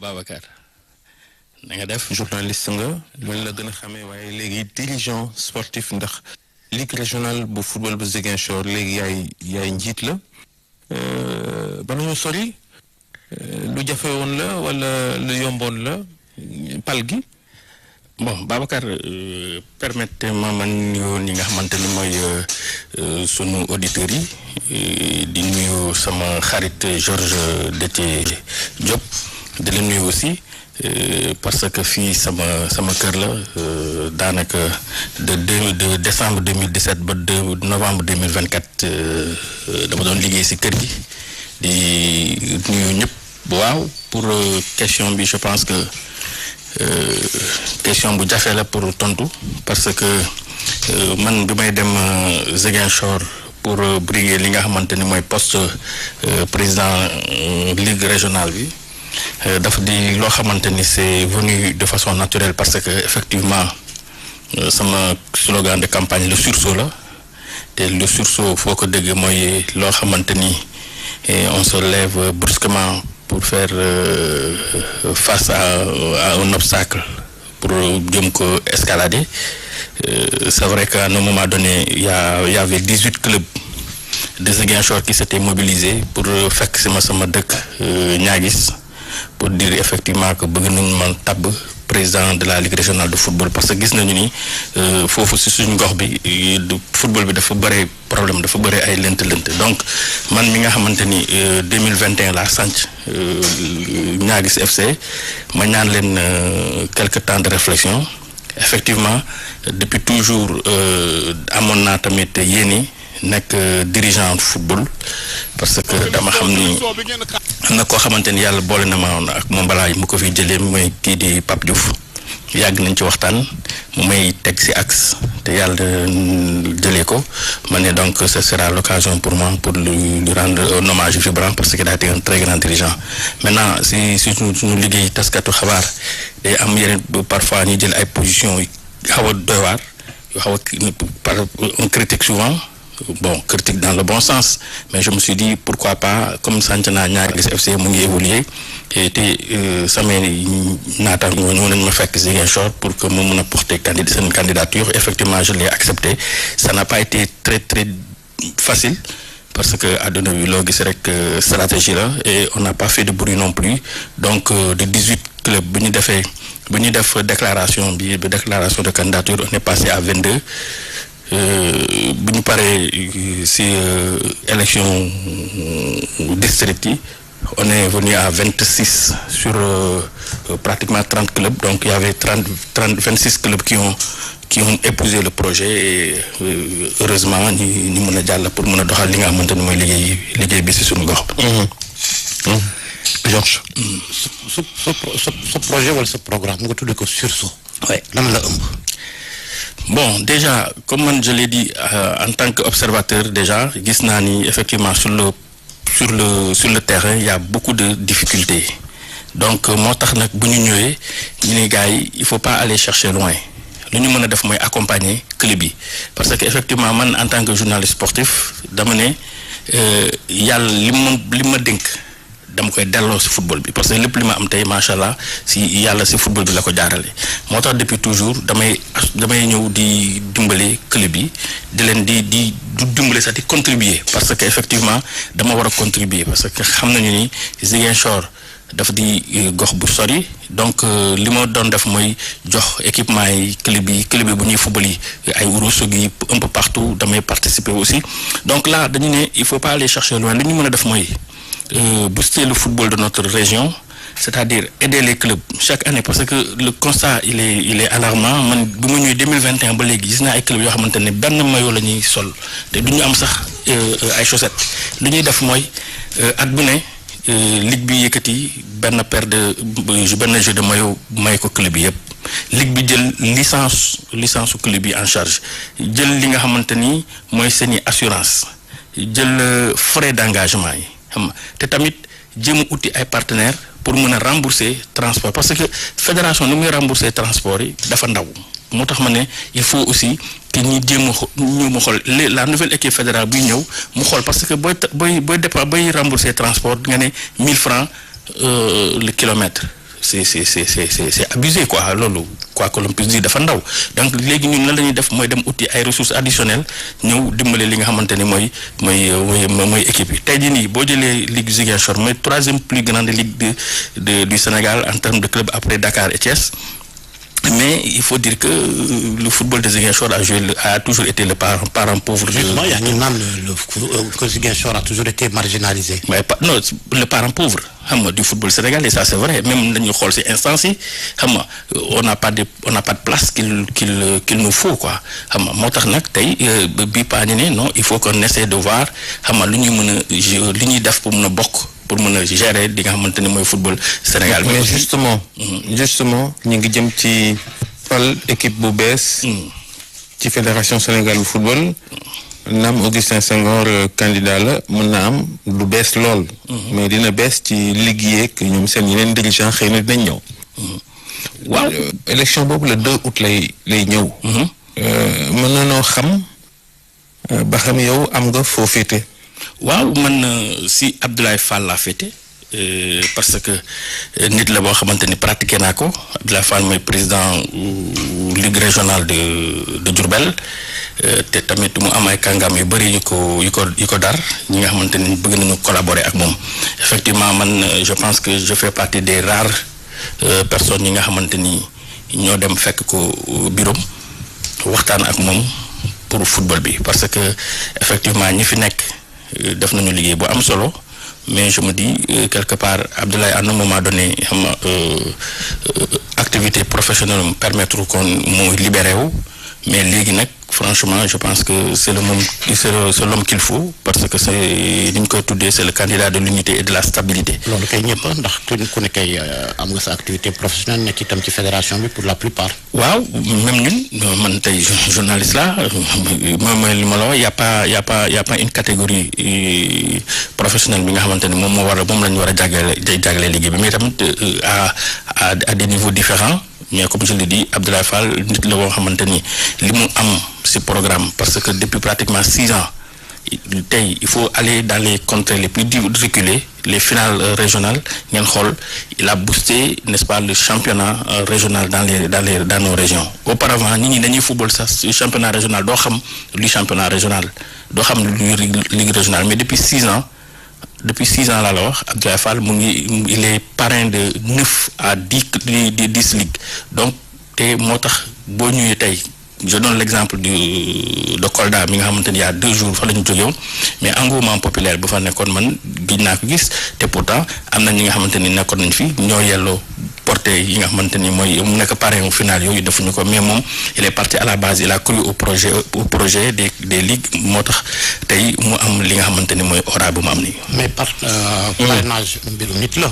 Babacar na nga def journaliste nga loolu la gën a xamee waaye léegi dirigeant sportif ndax ligue régionale bu football bu Ziguinchor léegi yaay njiit la ba nañu sori lu jafe woon la wala lu yomboon la pal gi. bon Babacar permettez-moi man nuyoo ñi nga xamante ni mooy sunu auditeurs yi di nuyu sama xarit Georges Déthié Diop di la nuyu aussi parce que fii sama kër la daanaka de décembre 2017 ba de novembre 2024 dama doon liggéey ci kër gi di nuyu ñëpp waaw pour question bi je pense que question bu jafe la pour tontu parce que man bi may dem Ziguinchor pour briguer li nga xamante ni mooy poste président ligue régionale bi dafa di loo xamante ni c'est venu de façon naturelle parce que effectivement sama slogan de campagne le sursaut la te le sursaut foo ko dégg mooy loo xamante ni on se lève brusquement pour faire face à un obstacle pour jëm ko escalader c'est vrai qu'à un moment donné il y avait 18 clubs de Ziguinchor qui s'étaient mobilisés pour fekk sama dëkk Niaguis pour dire effectivement que bëgg nañu man tabb président de la ligue régionale de football parce que gis nañu ni foofu ci suñu gox bi football bi dafa bëre problème dafa bëre ay lënt donc man mi nga xamante ni 2021 laa sanc Niaguis FC ma ñaan leen quelque temps de réflexion effectivement depuis toujours amoon naa tamit yéeni nekk dirigeant football parce que dama xam ni am na koo xamante ni yàlla boole na ma woon ak moom balaa mu ko fi jëlee mooy kii di Pape Diouf yàgg nañ ci waxtaan mu may teg ci axe te yàlla jëlee ko ma ne donc ce sera l'occasion pour moi pour lui rendre un hommage vibrant parce qu'il a été un très grand dirigeant maintenant si suñu liggéey taskatu xabaar day am yeneen parfois ñu jël ay positions yu xaw a doy waar yu xaw a on critique souvent bon critique dans le bon sens mais je me suis dit pourquoi pas comme sant naa Niaguis FC mu ngi évoluer te samay naata ñoo nañ ma fekk Ziguinchor pour que mu mun a porter seen candidature effectivement je l'ai accepté ça n'a pas été très très facile parce que àdduna bi loo gis rek stratégie la et on n'a pas fait de bruit non plus donc de 18 clubs bu ñu def déclaration de candidature on est passé à 22 bu ñu paree ci élection district yi on est venu à 26 sur pratiquement 30 clubs donc il y avait 26 clubs qui ont épousé le projet et heureusement ñu mën a jàll pour mën a doxal li nga xamante ni mooy liggéey bi ci suñu gox. Georges. sa projet wala sa programme nga tuddee ko sursaut. oui lan la ëmb. bon déjà comme man je l'ai dit en tant qu'observateur déjà gis naa ni effectivement sur le terrain il y a beaucoup de difficultés donc moo tax nag bu ñu ñëwee ñu ne gars yi il faut pas aller chercher loin lu ñu mën a def mooy accompagner club yi parce que effectivement man en tant que journaliste sportif dama ne yàlla li ma dénk dama koy delloo ci football bi parce que lépp li ma am tey macha allah ci yàlla ci football bi la ko jaarale moo tax depuis toujours damay ñëw di dimbale club yi di leen di dimbale sax di contribuer parce que effectivement dama war a contribuer parce que xam nañu ni Ziguinchor dafa di gox bu sori donc li ma doon def mooy jox équipement yi club yi bu ñuy football yi ay Ourossogui un peu partout damay participer aussi donc là dañu ne il faut pas aller chercher loin li ñu mën a def mooy booster le football de notre région c'est-à-dire aider les clubs chaque année parce que le constat il est alarmant man bu ma ñëwee 2021 ba léegi gis naa ay clubs yoo xamante ne benn maillot la ñuy sol te du ñu am sax ay chaussettes lu ñuy def mooy at bu ne ligue bi yëkkati benn jeu de maillot may ko club yi yëpp ligue bi jël licence su club yi en charge jël li nga xamante ni mooy seeni assurance jël frais d'engagement yi xam te tamit jéem a uti ay partenaires pour mën a rembourser transport parce que fédération ni muy rembourser transport yi dafa ndaw moo tax ma ne il faut aussi que ñi jéem a xool la nouvelle équipe fédérale buy ñëw mu xool parce que booy rembourser transport nga ne 1000 francs le kilomètre. C'est abusé quoi loolu quoi que l'on puisse dire dafa ndaw donc léegi ñun lan la ñuy def mooy dem uti ay ressources additionnelles ñëw dimbale li nga xamante ni mooy équipe yi tey jii nii boo jëlee Ligue Ziguinchor mooy 3e plus grande ligue du Sénégal en termes de club après Dakar et Thiès. Mais il faut dire que le football de Ziguinchor a toujours été le parent pauvre. Justement, il y a qui naan que Ziguinchor a toujours été marginalisé. Mais non, le parent pauvre du football sénégalais, ça c'est vrai. Même dañuy xool ces instances yi on n'a pas de place qu'il nous faut quoi moo tax nag tey bii paa ñu ne non il faut qu'on essaie de voir lu ñuy mën a li ñuy def pour mën a bokk. pour mën a gérer li nga xamante ni mooy football Sénégal. mais justement ñu ngi jëm ci fal équipe bu bees. ci fédération Sénégal bu football. naam Augustin Senghor candidat la mën na am lu bees lool. mais dina bees ci liggéey ak ñoom seen yeneen dirigeant xëy na dinañ ñëw. waaw élection boobu le 2 août lay ñëw. mën na noo xam ba xam yow am nga foo féete. waaw man si Abdoulaye Fall laa féete parce que nit la boo xamante ni pratiqué naa ko Abdoulaye Fall mooy président ligue régionale de Diourbel te tamit mu am ay kàngam yu bëri yu ko dar ñi nga xamante ni bëgg nañu collaborer ak moom effectivement man je pense que je fais partie des rares personnes yi nga xamante ni ñoo dem fekk ko bureau waxtaan ak moom pour football bi parce que effectivement ñi fi nekk def nañu liggéey bu am solo mais je me dis quelque part Abdoulaye à un moment donné activité professionnelle me permettre qu'on mu libéré wu mais léegi nag franchement je pense que c'est l'homme qu'il faut parce que c'est li ñu koy tuddee c'est le candidat de l'unité et de la stabilité. loolu kay ñëpp ndax ku ne kay am nga sa activité professionnelle nekk itam ci fédération bi pour la plupart. waaw même ñun man tey journaliste la mooy li ma la wax y a pas une catégorie professionnelle bi nga xamante ni moom la ñu war a jàggale liggéey bi mais tamit à des niveaux différents. mais comme je l'ai dit Abdoulaye Fall nit la boo xamante ni li mu am ci programme parce que depuis pratiquement 6 ans tey il faut aller dans les contrées les plus reculées les finales régionales ngeen xool il a boosté n'est-ce pas le championnat régional dans nos régions auparavant nit ñi dañuy football sax championnat régional doo xam luy championnat régional doo xam luy ligue régionale mais depuis 6 ans laa la wax Abdoulaye Fall il est parrain de 9 à 10 ligues donc te moo tax boo ñëwee tey je donne l'exemple de Kolda mi nga xamante ni y a 2 jours fa la ñu jógee woon mais engouement populaire bu fa nekkoon man gis naa ko gis te pourtant am na ñi nga xamante ni nekkoon nañ fi ñoo yelloo porté yi nga xamante ni mooy mu nekk parrain au final yooyu defuñu ko mais moom il est parti à la base il a cru au projet des ligues moo tax tey mu am li nga xamante ni mooy aura bu mu am nii. mais parrainage mbiru nit la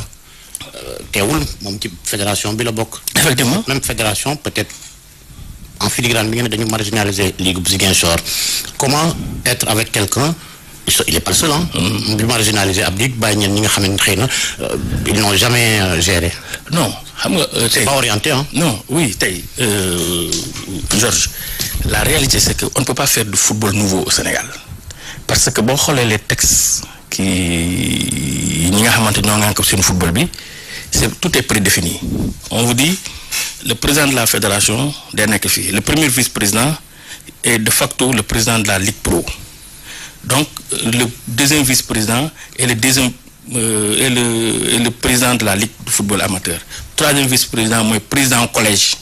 teewul moom ci fédération bi la bokk. effectivement même fédération peut-être en filigrane bi ngeen dañu marginaliser ligue bu Ziguinchor comment être avec quelqu'un il est pas le seul bi marginaliser ab ligue bàyyi ñenn ñi nga xam ne xëy na ils n'ont jamais géré. non xam nga c'est pas orienté non oui tey Georges la réalité c'est que on ne peut pas faire du football nouveau au Sénégal parce que boo xoolee les textes ñi nga xamante ñoo ngi ko seen football bi tout est prédéfini on vous dit le président de la fédération day nekk fii le premier vice-président est de facto le président de la Ligue Pro donc le deuxième vice-président est le président de la Ligue de football amateur troisième vice-président mooy président collège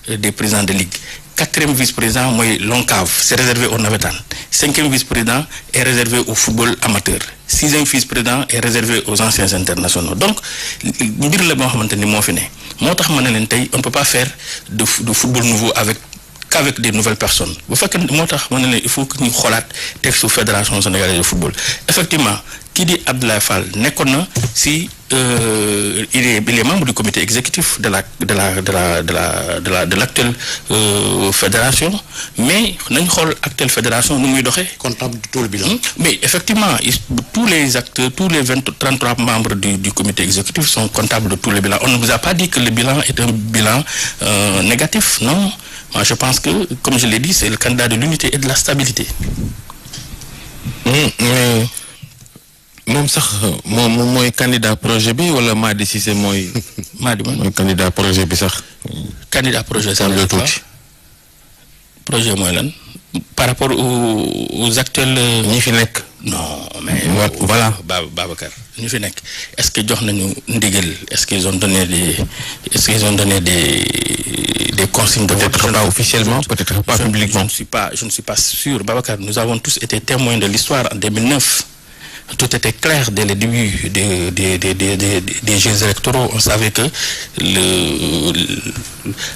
des présidents de ligue quatrième vice-président mooy l'ONCAV c'est réservé aux navétanes cinquième vice-président est réservé au football amateur sixième vice-président est réservé aux anciens internationaux donc mbir la boo xamante ni moo fi ne moo tax ma ne leen tey on ne peut pas faire de football nouveau qu'avec des nouvelles personnes bu fekkee moo tax ma ne leen il faut que ñu xoolaat texte fédération sénégalaise de football effectivement kii di Abdoulaye Fall nekkoon na si il est membre du comité exécutif de l'actuelle fédération mais nañ xool actuelle fédération nu muy doxee. comptable de tout le bilan. mais effectivement tous les acteurs tous les 33 membres du comité exécutif sont comptables de tout le bilan on ne vous a pas dit que le bilan est un bilan négatif non moi je pense que comme je l'ai dit c'est le candidat de l'unité et de la stabilité. moom sax moom mooy candidat projet bi wala Madi Cissé mooy. Madi mooy candidat projet bi sax. candidat projet ça veut dire projet mooy lan par rapport aux actuels. ñi fi nekk. non mais. voilà Babacar ñu fi nekk est-ce que jox nañu ndigal est-ce qu'ils ont donné des consignes de vote. Peut-être pas officiellement, peut-être pas publiquement. Je ne suis pas sûr. Babacar, nous avons tous été témoins de l'histoire en 2009. Tout était clair dès le début des Jeux électoraux. On savait que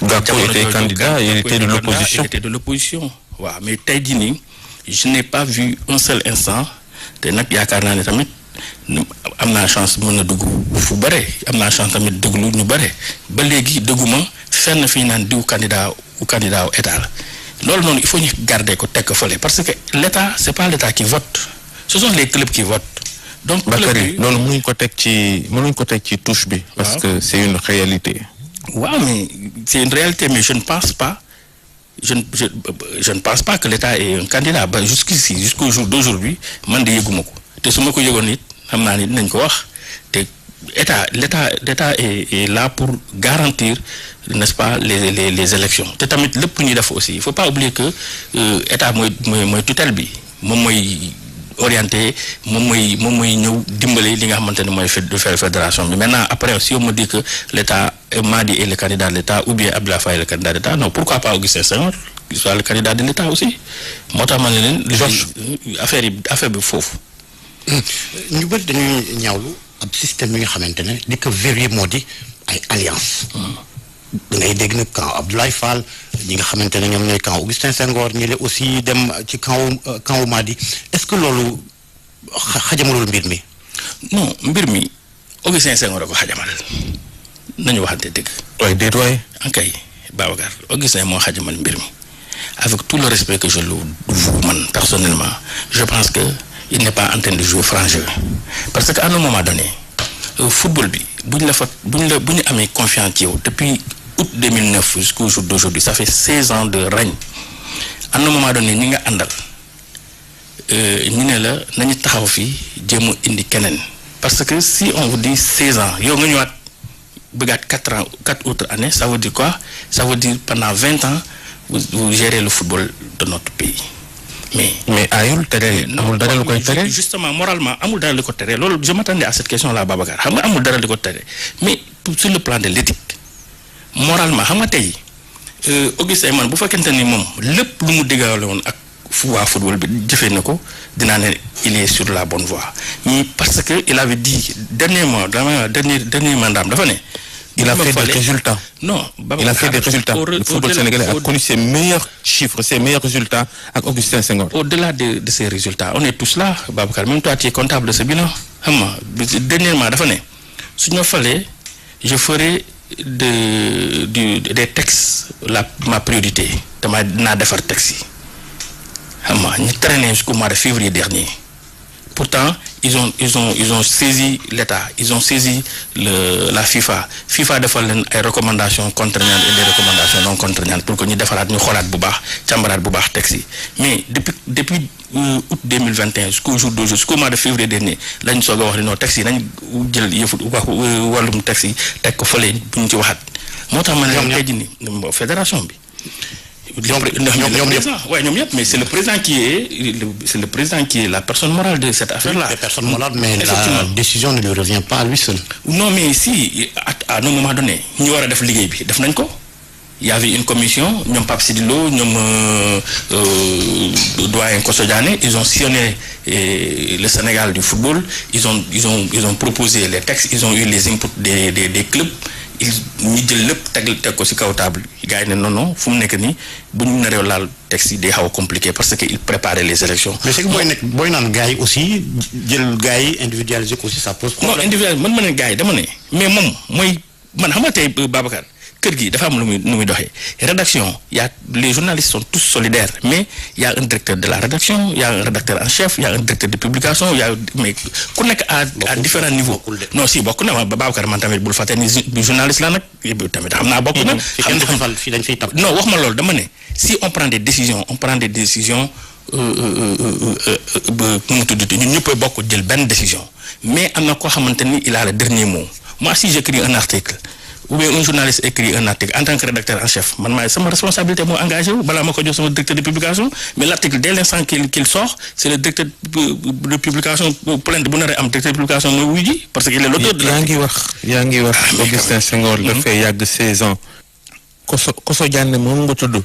Gakou était candidat et il était de l'opposition. Il était de l'opposition. Ouais, mais Taïdini, je n'ai pas vu un seul instant. am naa chance mën na dugg fu bare am naa chance tamit déglu ñu bare ba léegi dëgguma fenn fii naan diw candidat ou état la loolu noonu il faut ñu garder ko teg ko fële parce que l'état c'est pas l'état qui vote ce sont les clubs qui votent. Donc Bakary loolu mënuñ ko teg ci touche bi. parce que c'est une réalité. waaw mais c'est une réalité mais je ne pense pas je ne pense pas que l'état est un candidat ba jusqu'ici jusqu'au jour d'aujourd'hui man de yëguma ko te su ma ko yëgoon it xam naa ni dinañ ko wax te l'état est là pour garantir n'est-ce pas les élections te tamit lépp ñuy def aussi il faut pas oublier que état mooy tutelle bi moom mooy orienté moom mooy ñëw dimbale li nga xamante ne mooy fédération bi maintenant après si on me dit que l'état Madi est le candidat de l'état ou bien Abdoulaye Faye est le candidat de l'état non pourquoi pas Augustin Senghor qu'il soit le candidat de l'état aussi moo tax ma ne leen Georges affaire bi foofu ñu bëri dañuy ñaawlu ab système yi nga xamante ne li ko verrouillé moo di ay alliance da ngay dégg nag camp Abdoulaye Fall ñi nga xamante ne ñoom ñooy camp Augustin Senghor ñi la aussi dem ci camp Madi est-ce que loolu xajamalul mbir mi. non mbir mi Augustin Senghor a ko xajamal nañu waxante dëgg. waaye déet waay. ankay Babacar Augustin moo xajamal mbir mi avec tout le respect que je le voue man personnellement je pense que il n'est pas en train de jouer franc jeu parce que à un moment donné football bi bu ñu amee confiance ci yow depuis août 2009 jusqu'au jour d'aujourd'hui ça fait 16 ans de règne à un moment donné ñi nga àndal ñu ne la nañu taxaw fii jéem a indi keneen parce que si on vous dit 16 ans yow nga ñëwaat bëggaat 4 autres années ça veut dire quoi ça veut dire pendant 20 ans vous gérez le football de notre pays mais ayul tere amul dara lu koy tere justement moralement amul dara lu ko tere loolu je m'attendais à cette question là Babacar xam nga amul dara lu ko tere mais sur le plan de l'éthique moralement xam nga tey Augustin man bu fekkente ni moom lépp lu mu diggaale woon ak waa football bi jëfee na ko dinaa ne il est sur la bonne voie mais parce que il avait dit dernier mandat dafa ne il a fait des résultats. Non, il a fait des résultats. Le football sénégalais a connu ses meilleurs chiffres, ses meilleurs résultats avec Augustin Senghor. Au-delà de ces résultats, on est tous là, Babacar. Même toi, tu es comptable de ce bilan. Dernièrement, si fallait, je ferai des textes ma priorité. Je vais faire des textes. Nous traînons jusqu'au mois de février dernier. Pourtant, ils ont saisi l'État, ils ont saisi la FIFA. FIFA a fait des recommandations contraignantes et des recommandations non contraignantes pour que nous fassions des choses texte. Mais depuis août 2021 jusqu'au jour d'aujourd'hui, jusqu'au mois de février dernier, là nous avons dit nos textes, nous avons dit texte, nous avons fédération. Mais c'est le président qui est la personne morale de cette affaire-là. La personne morale, mais la décision ne lui revient pas à lui seul. Non, mais si, à un moment donné, il y avait une commission, nous Pape Sidilo, nous Doyen Kosodiane, ils ont sillonné le Sénégal du football, ils ont proposé les textes, ils ont eu les inputs des clubs. Ils jël lépp teg ko ci kaw table gars yi ne non fu mu nekk nii bu ñu naree laal texte yi day xaw a compliqué parce que il préparait les élections. mais c'est que booy naan gars yi aussi jël gars yi individualiser ko aussi ça pose problème. non individuel man ma ne gars yi dama ne mais moom mooy man xam nga tey Babacar kër gi dafa am lu muy doxee rédaction les journalistes sont tous solidaires mais il y a un directeur de la rédaction il y a un rédacteur en chef il y a un directeur de publication mais ku nekk à différents niveaux. non si bokk na Babacar man tamit bul fàtte ni journaliste la nag tamit xam naa bokk na. fii dañ fiy tap. non wax ma loolu dama ne si on prend des décisions nu mu tuddati ñun ñëpp bokk jël benn décision mais am na koo xamante ni il a le dernier mot. Moi si j'écris un article ou bien un journaliste écrit un article en tant que rédacteur en chef man maay sama responsabilité moo engagé wu balaa ma ko jox sama directeur de publication, mais l'article dès l'instant qu'il sort c'est le directeur de publication plainte bu naree am directeur de publication mooy wuy ji parce que il est l'auteur de yaa ngi wax Augustin Senghor dafay yàgg 16 ans Koso Diané moom nga tudd.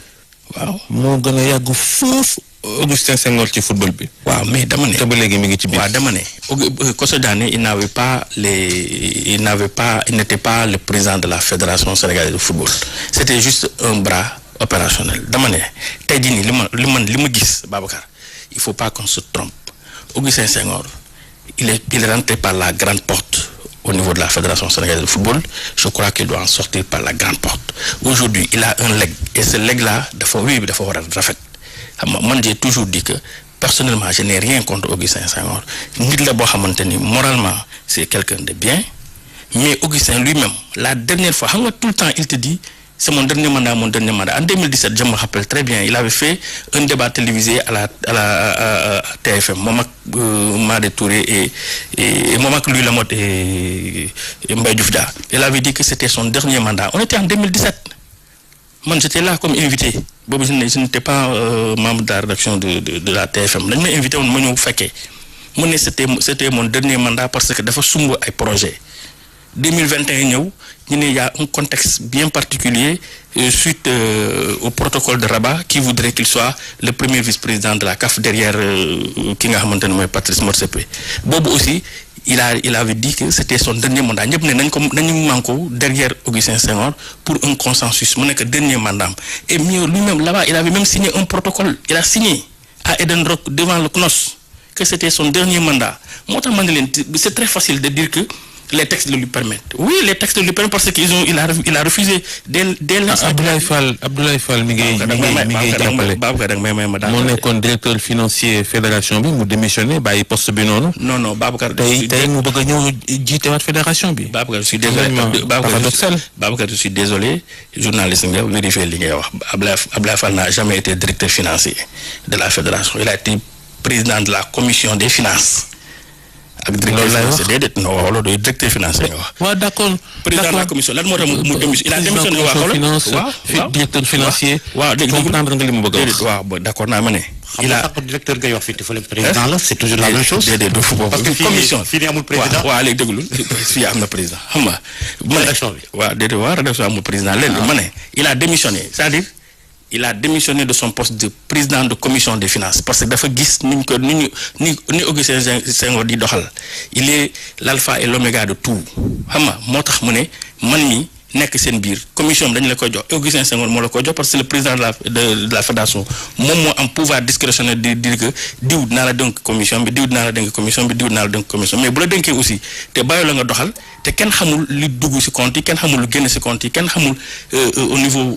waaw moo gën a yàgg foofu Augustin Senghor ci football bi. waaw mais dama ne. te ba léegi mi ngi ci biir. waaw dama ne Koso Diané il n'était pas le président de la fédération sénégalaise de football c'était juste un bras opérationnel dama ne tey jii nii li ma gis Babacar il faut pas qu'on se trompe Augustin Senghor il est rentré par la grande porte au niveau de la fédération sénégalaise de football. Je crois qu'il doit en sortir par la grande porte. Aujourd'hui il a un legs et ce legs là dafa war a rafet. Man j'ai toujours dit que personnellement je n'ai rien contre Augustin Senghor nit la boo xamante ni moralement c'est quelqu'un de bien, mais Augustin lui-même la dernière fois xam nga tout le temps il te dit c'est mon dernier mandat en 2017 je me rappelle très bien il avait fait un débat télévisé à la TFM moom ak Madi Touré et moom ak Louis Lamotte et Mbaye Diouf Dia. Il avait dit que c'était son dernier mandat. On était en 2017. Moi j'étais là comme invité. Boobu je n'étais pas membre de la rédaction de la TFM. Dañ ma invité woon ma ñëw fekkee mu ne c'était mon dernier mandat parce que dafa sumb ay projet 2021 ñëw ñu ne y a un contexte bien particulier suite au protocole de Rabat qui voudrait qu'il soit le premier vice-président de la CAF derrière ki nga xamante ne mooy Patrice Motsepe. Boobu aussi il avait dit que c'était son dernier mandat ñëpp ne nañu manko derrière Augustin Senghor pour un consensus mu nekk dernier mandat et mieux lui-même là-bas il avait même signé un protocole il a signé à Eden Rock devant le CNOS que c'était son dernier mandat. Moo tax man ne leen c'est très facile de dire que les textes le lui permettent. Oui, les textes le lui permettent parce qu'il a refusé dès l'instant. Abdoulaye Fall mi ngi jàppale. Babacar danga may ma moo nekkoon directeur financier fédération bi mu démissionné bàyyi poste bi noonu. Non Babacar. tey mu bëgg a ñëw jiitewaat fédération bi. Babacar je suis désolé. Babacar je suis désolé journaliste nga vérifier li ngay wax Abdoulaye Fall n'a jamais été directeur financier de la fédération. Il a été président de la commission des finances. ak directeur financier déedéet non wala doy directeur financier nga wax. waaw d'accord président de la commission lan moo tax mu démissionné il a démissionné waaw directeur financier. waaw dégg comprendre nga li mu bëgg a wax. waaw d'accord naa ma ne. il a directeur ngay wax fii te fële président la c'est toujours la même chose. déedéet du foofu parce que commission fii amul président. waaw léegi déglu fii am na président xam nga. rédaction bi waaw déedéet waaw rédaction amul président léegi ma ne il a démissionné c'est-à-dire. Il a démissionné de son poste de président de commission des finances parce que dafa gis ni Augustin Senghor di doxal il est l'alpha et l'oméga de tout xam nga moo tax mu ne man mi nekk seen biir commission bi dañu la koy jox Augustin Senghor moo la koy jox parce que c'est le président de la fédération moom moo am pouvoir discrétionnaire di dire que diw dinaa la dénk commission bi diw dinaa la dénk commission bi diw dinaa la dénk commission mais bu la dénkee aussi te bàyyi la nga doxal te kenn xamul li dugg ci compte yi kenn xamul lu génn ci compte yi kenn xamul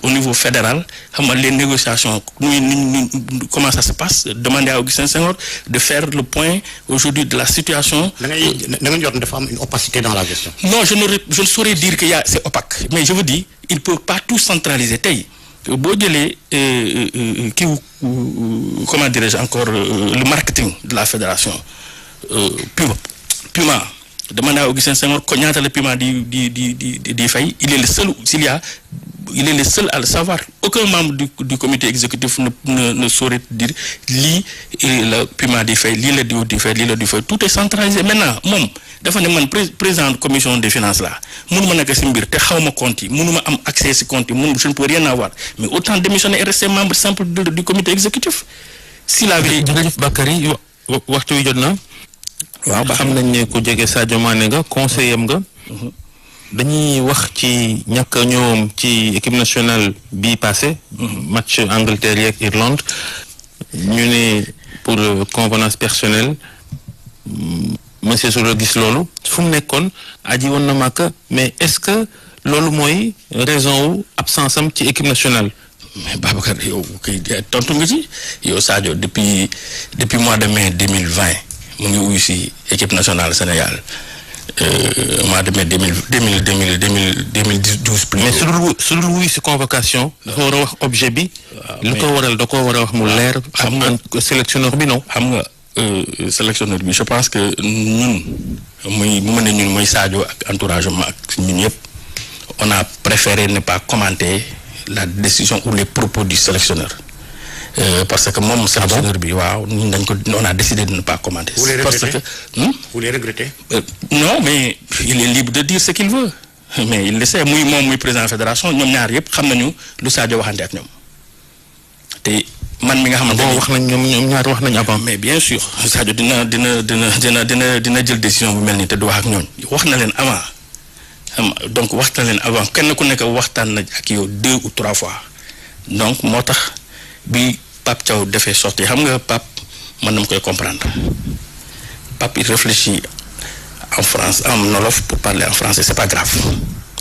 au niveau fédéral xam nga les négociations comment ça se passe demander à Augustin Senghor de faire le point aujourd'hui de la situation. da nga jot dafa am une opacité dans la gestion. Non, je ne saurais dire que c'est opaque mais je vous dis il peut pas tout centraliser tey boo jëlee comment dirais-je encore le marketing de la fédération Puma demande à Augustin Senghor ko ñaata la Puma di fay il est le seul à le savoir aucun membre du comité exécutif ne saurait dire lii la Puma di fay lii la diw di fay lii la di fay tout est centralisé maintenant moom dafa ne man président commission des finances là mënuma nekk ci mbir te xawma compte yi mënuma am accès ci compte yi je ne peux rien avoir mais autant démissionner et rester membre simple du comité exécutif si la vie. jërëjëf Bakary waxtu wi jot na. waaw ba xam nañ ne ku jege Sadio Mané nga conseiller am nga. dañuy wax ci ñàkk ñoom ci équipe nationale bii passé match Angleterre yeeg Irlande ñu ne pour convenance personnelle monsieur Sow gis loolu fu mu nekkoon aji woon na Makka mais est-ce que loolu mooy raison wu absence am ci équipe nationale. mais Babacar yow kay tontu nga ci yow Sadio depuis mois de mai 2020 mu ngi wuyu si équipe nationale Sénégal. mois de mai 2012 plus. mais su dul wuy si convocation. dafa war a wax objet bi. lu ko waral da ko war a wax mu leer. xam nga sélectionneur bi non. xam nga sélectionneur bi je pense que ñun muy bu ma ne ñun mooy Sadio ak entourage ak ñun yëpp on a préféré ne pas commenter la décision ou les propos du sélectionneur parce que moom sélectionneur bi waaw ñun dañ ko on a décidé de ne pas commenter. parce que vous les regrettez. Non mais il est libre de dire ce qu'il veut mais il le sait muy moom muy président fédération ñoom ñaar yëpp xam nañu lu Sadio waxante ak ñoom te man mi nga xamante ne wax nañ ñoom ñaar wax nañ avant. mais bien sûr Sadio dina jël décision bu mel nii te du wax ak ñooñ wax na leen avant donc wax na leen avant kenn ku nekk waxtaan na ak yow 2 ou 3 fois donc moo tax bi Pape Thiaw defee sorti xam nga Pape man dama koy comprendre Pape il réfléchit en France en wolof pour parler en français c'est pas grave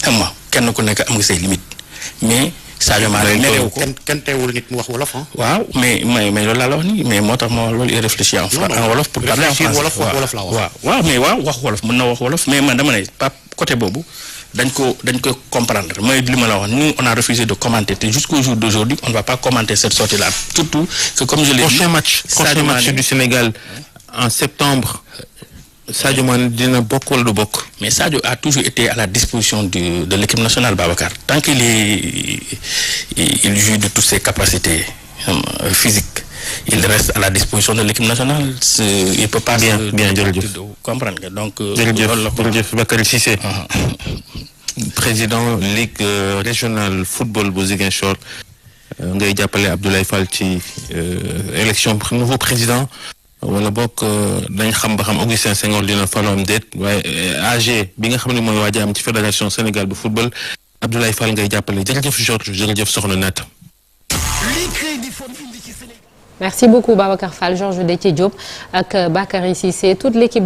xam nga kenn ku nekk am nga say limites mais Sadio Mané nerew ko kenn teewul nit mu wax wolof waaw mais loolu laa la wax nii mais moo tax moo loolu il réfléchit en wolof pour parler en français wolof la wax waaw mais waaw wax wolof mën na wax wolof mais man dama ne Pape côté boobu dañ ko comprendre mooy li ma la wax nous on a refusé de commenter te jusqu'au jour d'aujourd'hui on ne va pas commenter cette sortie là surtout que comme je l'ai dit prochain match du Sénégal en septembre Sadio Mané dina bokk wala du bokk. mais Sadio a toujours été à la disposition de l'équipe nationale Babacar tant qu'il il jouit de toutes ses capacités physiques il reste à la disposition de l'équipe nationale il peut pas bien jërëjëf comprendre nga donc jërëjëf Bakary Cissé président ligue régionale football bu Ziguinchor ngay jàppale Abdoulaye Fall ci élection nouveau président wala bokk dañ xam ba xam Augustin Senghor dina faloo am déet waaye AG bi nga xam ne mooy waaj a am ci fédération Sénégal bu football Abdoulaye Fall ngay jàppale jërëjëf Georges jërëjëf soxna Nata. Merci beaucoup Babacar Fall, Georges Déthié Diop ak Bakary Cissé toute l'équipe